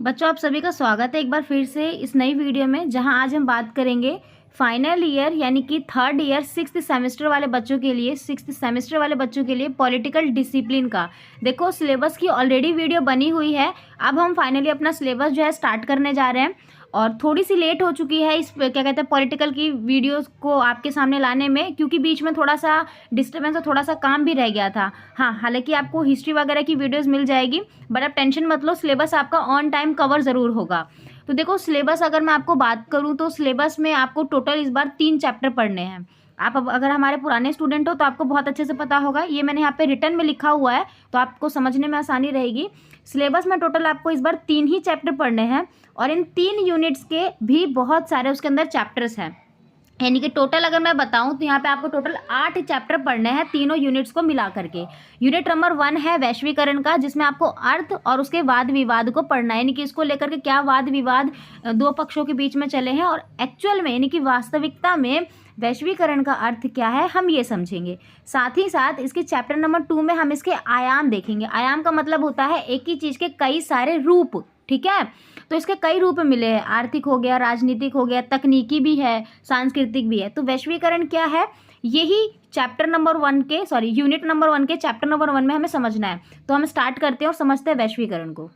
बच्चों, आप सभी का स्वागत है एक बार फिर से इस नई वीडियो में, जहां आज हम बात करेंगे फाइनल ईयर यानी कि थर्ड ईयर सिक्स्थ सेमेस्टर वाले बच्चों के लिए पॉलिटिकल डिसिप्लिन का। देखो, सिलेबस की ऑलरेडी वीडियो बनी हुई है। अब हम फाइनली अपना सिलेबस जो है स्टार्ट करने जा रहे हैं और थोड़ी सी लेट हो चुकी है इस क्या कहते हैं पॉलिटिकल की वीडियोस को आपके सामने लाने में, क्योंकि बीच में थोड़ा सा डिस्टर्बेंस और थोड़ा सा काम भी रह गया था। हाँ, हालांकि आपको हिस्ट्री वगैरह की वीडियोस मिल जाएगी, बट आप टेंशन मत लो, सिलेबस आपका ऑन टाइम कवर ज़रूर होगा। तो देखो, सिलेबस अगर मैं आपको बात करूँ तो सिलेबस में आपको टोटल इस बार 3 चैप्टर पढ़ने हैं। आप अब अगर हमारे पुराने स्टूडेंट हो तो आपको बहुत अच्छे से पता होगा, ये मैंने यहाँ पे रिटर्न में लिखा हुआ है तो आपको समझने में आसानी रहेगी। सिलेबस में टोटल आपको इस बार 3 ही चैप्टर पढ़ने हैं और इन 3 यूनिट्स के भी बहुत सारे उसके अंदर चैप्टर्स हैं। यानी कि टोटल अगर मैं बताऊं तो यहाँ पे आपको टोटल 8 चैप्टर पढ़ने हैं तीनों यूनिट्स को मिला करके। यूनिट नंबर 1 है वैश्वीकरण का, जिसमें आपको अर्थ और उसके वाद विवाद को पढ़ना है, यानी कि इसको लेकर के क्या वाद विवाद दो पक्षों के बीच में चले हैं और एक्चुअल में यानी कि वास्तविकता में वैश्वीकरण का अर्थ क्या है, हम ये समझेंगे। साथ ही साथ इसके चैप्टर नंबर 2 में हम इसके आयाम देखेंगे। आयाम का मतलब होता है एक ही चीज़ के कई सारे रूप, ठीक है। तो इसके कई रूप मिले हैं, आर्थिक हो गया, राजनीतिक हो गया, तकनीकी भी है, सांस्कृतिक भी है। तो वैश्वीकरण क्या है, यही यूनिट नंबर 1 के चैप्टर नंबर 1 में हमें समझना है। तो हम स्टार्ट करते हैं और समझते हैं वैश्वीकरण को।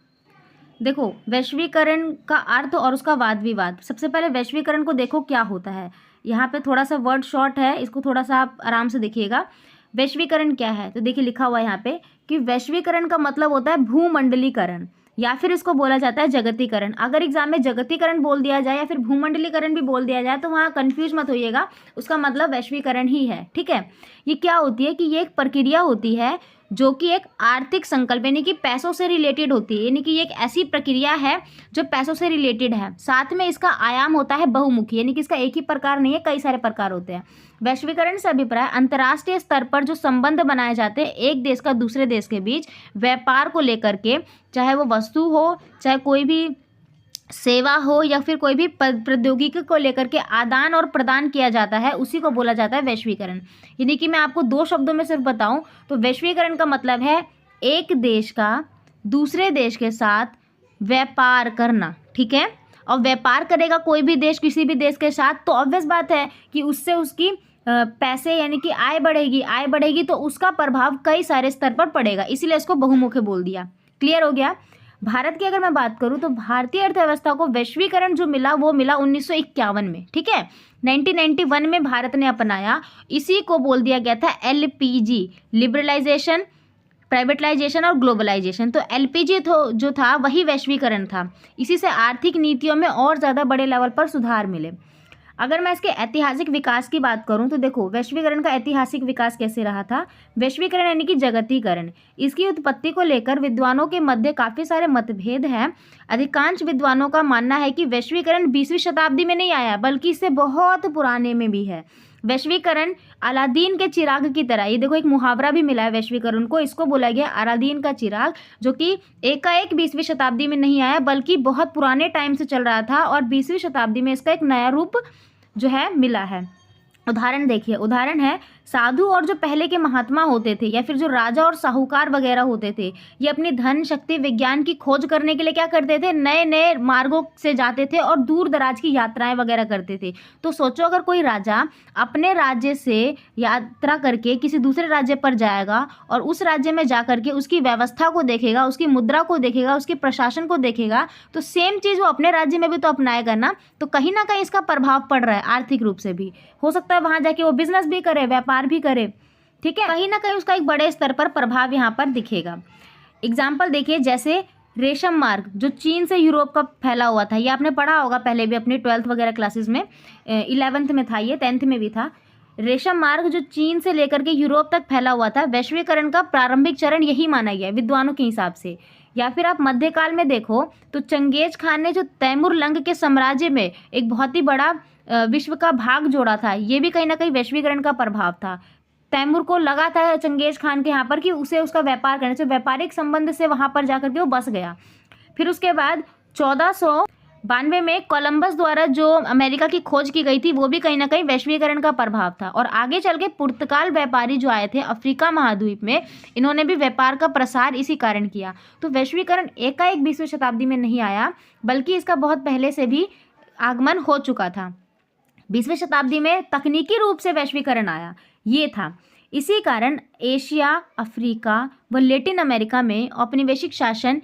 देखो, वैश्वीकरण का अर्थ और उसका वाद विवाद। सबसे पहले वैश्वीकरण को देखो क्या होता है। यहाँ पे थोड़ा सा वर्ड शॉर्ट है, इसको थोड़ा सा आप आराम से देखिएगा। वैश्वीकरण क्या है, तो देखिए लिखा हुआ है यहाँ पे कि वैश्वीकरण का मतलब होता है भूमंडलीकरण, या फिर इसको बोला जाता है जगतीकरण। अगर एग्जाम में जगतीकरण बोल दिया जाए या फिर भूमंडलीकरण भी बोल दिया जाए तो वहाँ कंफ्यूज मत होइएगा, उसका मतलब वैश्वीकरण ही है, ठीक है। ये क्या होती है कि ये एक प्रक्रिया होती है जो कि एक आर्थिक संकल्प यानी कि पैसों से रिलेटेड होती है, यानी कि ये एक ऐसी प्रक्रिया है जो पैसों से रिलेटेड है। साथ में इसका आयाम होता है बहुमुखी, यानी कि इसका एक ही प्रकार नहीं है, कई सारे प्रकार होते हैं। वैश्वीकरण से अभिप्राय अंतर्राष्ट्रीय स्तर पर जो संबंध बनाए जाते हैं एक देश का दूसरे देश के बीच व्यापार को लेकर के, चाहे वो वस्तु हो, चाहे कोई भी सेवा हो या फिर कोई भी प्रौद्योगिकी को लेकर के आदान और प्रदान किया जाता है, उसी को बोला जाता है वैश्वीकरण। यानी कि मैं आपको 2 शब्दों में सिर्फ बताऊं तो वैश्वीकरण का मतलब है एक देश का दूसरे देश के साथ व्यापार करना, ठीक है। और व्यापार करेगा कोई भी देश किसी भी देश के साथ तो ऑब्वियस बात है कि उससे उसकी पैसे यानी कि आय बढ़ेगी तो उसका प्रभाव कई सारे स्तर पर पड़ेगा, इसीलिए इसको बहुमुखी बोल दिया। क्लियर हो गया। भारत की अगर मैं बात करूं तो भारतीय अर्थव्यवस्था को वैश्वीकरण जो मिला वो मिला 1951 में, ठीक है। 1991 में भारत ने अपनाया, इसी को बोल दिया गया था LPG, लिबरलाइजेशन, प्राइवेटाइजेशन और ग्लोबलाइजेशन। तो LPG जो था वही वैश्वीकरण था। इसी से आर्थिक नीतियों में और ज़्यादा बड़े लेवल पर सुधार मिले। अगर मैं इसके ऐतिहासिक विकास की बात करूं तो देखो, वैश्वीकरण का ऐतिहासिक विकास कैसे रहा था। वैश्वीकरण यानी कि जगतीकरण, इसकी उत्पत्ति को लेकर विद्वानों के मध्य काफ़ी सारे मतभेद हैं। अधिकांश विद्वानों का मानना है कि वैश्वीकरण 20वीं शताब्दी में नहीं आया बल्कि इससे बहुत पुराने में भी है। वैश्वीकरण अलादीन के चिराग की तरह, ये देखो एक मुहावरा भी मिला है वैश्वीकरण को, इसको बोला गया अलादीन का चिराग, जो कि एकाएक 20वीं शताब्दी में नहीं आया बल्कि बहुत पुराने टाइम से चल रहा था और 20वीं शताब्दी में इसका एक नया रूप जो है मिला है। उदाहरण देखिए, उदाहरण है साधु और जो पहले के महात्मा होते थे या फिर जो राजा और साहूकार वगैरह होते थे, ये अपनी धन शक्ति विज्ञान की खोज करने के लिए क्या करते थे, नए नए मार्गों से जाते थे और दूर दराज की यात्राएं वगैरह करते थे। तो सोचो, अगर कोई राजा अपने राज्य से यात्रा करके किसी दूसरे राज्य पर जाएगा और उस राज्य में जा करके उसकी व्यवस्था को देखेगा, उसकी मुद्रा को देखेगा, उसके प्रशासन को देखेगा, तो सेम चीज़ वो अपने राज्य में भी तो अपनाएगा ना। तो कहीं ना कहीं इसका प्रभाव पड़ रहा है, आर्थिक रूप से भी हो सकता है वहाँ जाके वो बिजनेस भी करे, व्यापार भी करे, ठीक है। कहीं ना कहीं उसका एक बड़े स्तर पर प्रभाव यहाँ पर दिखेगा। एग्जाम्पल देखिए, जैसे रेशम मार्ग जो चीन से यूरोप का फैला हुआ था, ये आपने पढ़ा होगा पहले भी अपनी 12th वगैरह क्लासेस में, 11th में था ये, 10th में भी था। रेशम मार्ग जो चीन से लेकर के यूरोप तक फैला हुआ था, वैश्वीकरण का प्रारंभिक चरण यही माना गया है विद्वानों के हिसाब से। या फिर आप मध्यकाल में देखो तो चंगेज खान ने जो तैमूर लंग के साम्राज्य में एक बहुत ही बड़ा विश्व का भाग जोड़ा था, ये भी कहीं ना कहीं वैश्वीकरण का प्रभाव था। तैमूर को लगा था चंगेज खान के यहाँ पर कि उसे उसका व्यापार करने से, व्यापारिक संबंध से वहाँ पर जाकर के वो बस गया। फिर उसके बाद 92 में कोलंबस द्वारा जो अमेरिका की खोज की गई थी वो भी कहीं ना कहीं वैश्वीकरण का प्रभाव था। और आगे चल के पुर्तगाल व्यापारी जो आए थे अफ्रीका महाद्वीप में, इन्होंने भी व्यापार का प्रसार इसी कारण किया। तो वैश्वीकरण एकाएक 20वीं शताब्दी में नहीं आया, बल्कि इसका बहुत पहले से भी आगमन हो चुका था। 20वीं शताब्दी में तकनीकी रूप से वैश्वीकरण आया, ये था। इसी कारण एशिया, अफ्रीका व लैटिन अमेरिका में औपनिवेशिक शासन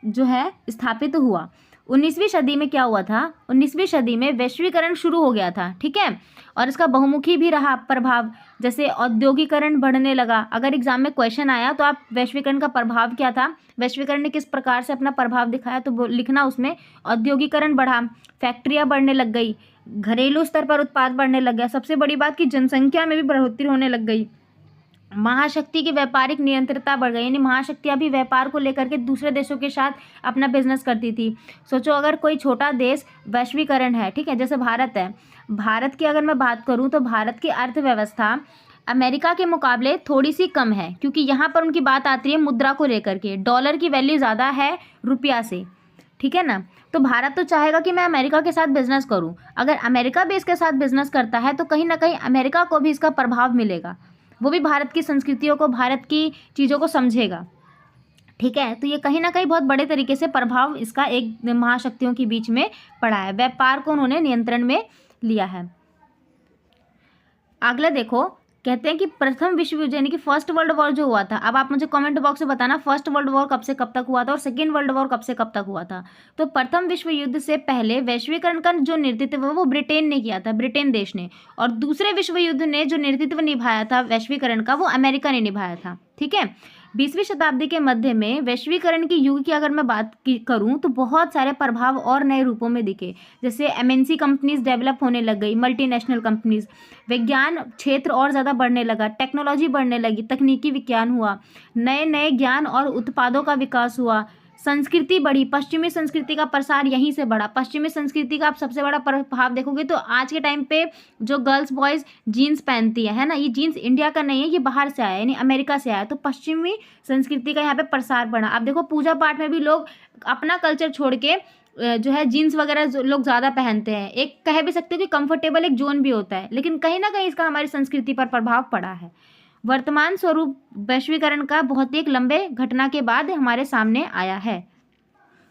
जो है स्थापित हुआ। 19वीं सदी में क्या हुआ था, 19वीं सदी में वैश्वीकरण शुरू हो गया था, ठीक है। और इसका बहुमुखी भी रहा प्रभाव, जैसे औद्योगिकरण बढ़ने लगा। अगर एग्जाम में क्वेश्चन आया तो आप वैश्वीकरण का प्रभाव क्या था, वैश्वीकरण ने किस प्रकार से अपना प्रभाव दिखाया, तो लिखना उसमें औद्योगिकरण बढ़ा, फैक्ट्रियाँ बढ़ने लग गई, घरेलू स्तर पर उत्पाद बढ़ने लग गया। सबसे बड़ी बात कि जनसंख्या में भी बढ़ोतरी होने लग गई। महाशक्ति की व्यापारिक नियंत्रणता बढ़ गई, यानी महाशक्तियाँ भी व्यापार को लेकर के दूसरे देशों के साथ अपना बिजनेस करती थी। सोचो अगर कोई छोटा देश वैश्वीकरण है, ठीक है, जैसे भारत है, भारत की अगर मैं बात करूं तो भारत की अर्थव्यवस्था अमेरिका के मुकाबले थोड़ी सी कम है, क्योंकि यहाँ पर उनकी बात आती है मुद्रा को लेकर के, डॉलर की वैल्यू ज़्यादा है रुपया से, ठीक है ना। तो भारत तो चाहेगा कि मैं अमेरिका के साथ बिजनेस करूं। अगर अमेरिका भी इसके साथ बिजनेस करता है तो कहीं ना कहीं अमेरिका को भी इसका प्रभाव मिलेगा, वो भी भारत की संस्कृतियों को, भारत की चीज़ों को समझेगा, ठीक है। तो ये कहीं ना कहीं बहुत बड़े तरीके से प्रभाव इसका एक महाशक्तियों के बीच में पड़ा है, व्यापार को उन्होंने नियंत्रण में लिया है। अगला देखो, कहते हैं कि प्रथम विश्व युद्ध यानी कि फर्स्ट वर्ल्ड वॉर जो हुआ था, अब आप मुझे कमेंट बॉक्स में बताना फर्स्ट वर्ल्ड वॉर कब से कब तक हुआ था और सेकेंड वर्ल्ड वॉर कब से कब तक हुआ था। तो प्रथम विश्व युद्ध से पहले वैश्वीकरण का जो नेतृत्व वो ब्रिटेन ने किया था, ब्रिटेन देश ने, और दूसरे विश्व युद्ध ने जो नेतृत्व निभाया था वैश्वीकरण का वो अमेरिका ने निभाया था, ठीक है। 20वीं शताब्दी के मध्य में वैश्वीकरण के युग की अगर मैं बात करूं तो बहुत सारे प्रभाव और नए रूपों में दिखे, जैसे एमएनसी कंपनीज डेवलप होने लग गई, मल्टीनेशनल कंपनीज, विज्ञान क्षेत्र और ज़्यादा बढ़ने लगा, टेक्नोलॉजी बढ़ने लगी, तकनीकी विज्ञान हुआ, नए नए ज्ञान और उत्पादों का विकास हुआ, संस्कृति बढ़ी, पश्चिमी संस्कृति का प्रसार यहीं से बढ़ा। पश्चिमी संस्कृति का आप सबसे बड़ा प्रभाव देखोगे तो आज के टाइम पे जो गर्ल्स बॉयज़ जीन्स पहनती है ना, ये जीन्स इंडिया का नहीं है, ये बाहर से आया, यानी अमेरिका से आया। तो पश्चिमी संस्कृति का यहाँ पे प्रसार बढ़ा। आप देखो पूजा पाठ में भी लोग अपना कल्चर छोड़ के जो है जीन्स वगैरह लोग ज़्यादा पहनते हैं। एक कह भी सकते हो कि कंफर्टेबल एक जोन भी होता है, लेकिन कहीं ना कहीं इसका हमारी संस्कृति पर प्रभाव पड़ा है। वर्तमान स्वरूप वैश्वीकरण का बहुत ही एक लंबे घटना के बाद हमारे सामने आया है।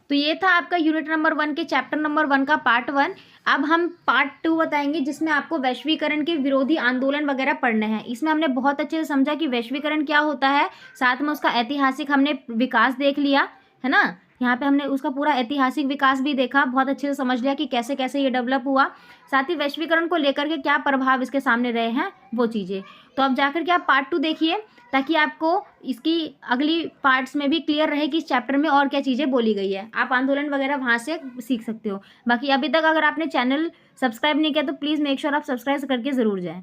तो ये था आपका यूनिट नंबर 1 के चैप्टर नंबर 1 का पार्ट 1। अब हम पार्ट 2 बताएंगे, जिसमें आपको वैश्वीकरण के विरोधी आंदोलन वगैरह पढ़ने हैं। इसमें हमने बहुत अच्छे से समझा कि वैश्वीकरण क्या होता है, साथ में उसका ऐतिहासिक हमने विकास देख लिया है ना, यहाँ पे हमने उसका पूरा ऐतिहासिक विकास भी देखा, बहुत अच्छे से समझ लिया कि कैसे कैसे ये डेवलप हुआ, साथ ही वैश्वीकरण को लेकर के क्या प्रभाव इसके सामने रहे हैं वो चीज़ें। तो अब जाकर के आप पार्ट 2 देखिए, ताकि आपको इसकी अगली पार्ट्स में भी क्लियर रहे कि इस चैप्टर में और क्या चीज़ें बोली गई है। आप आंदोलन वगैरह वहाँ से सीख सकते हो। बाकी अभी तक अगर आपने चैनल सब्सक्राइब नहीं किया तो प्लीज़ मेक श्योर आप सब्सक्राइब करके ज़रूर जाएँ।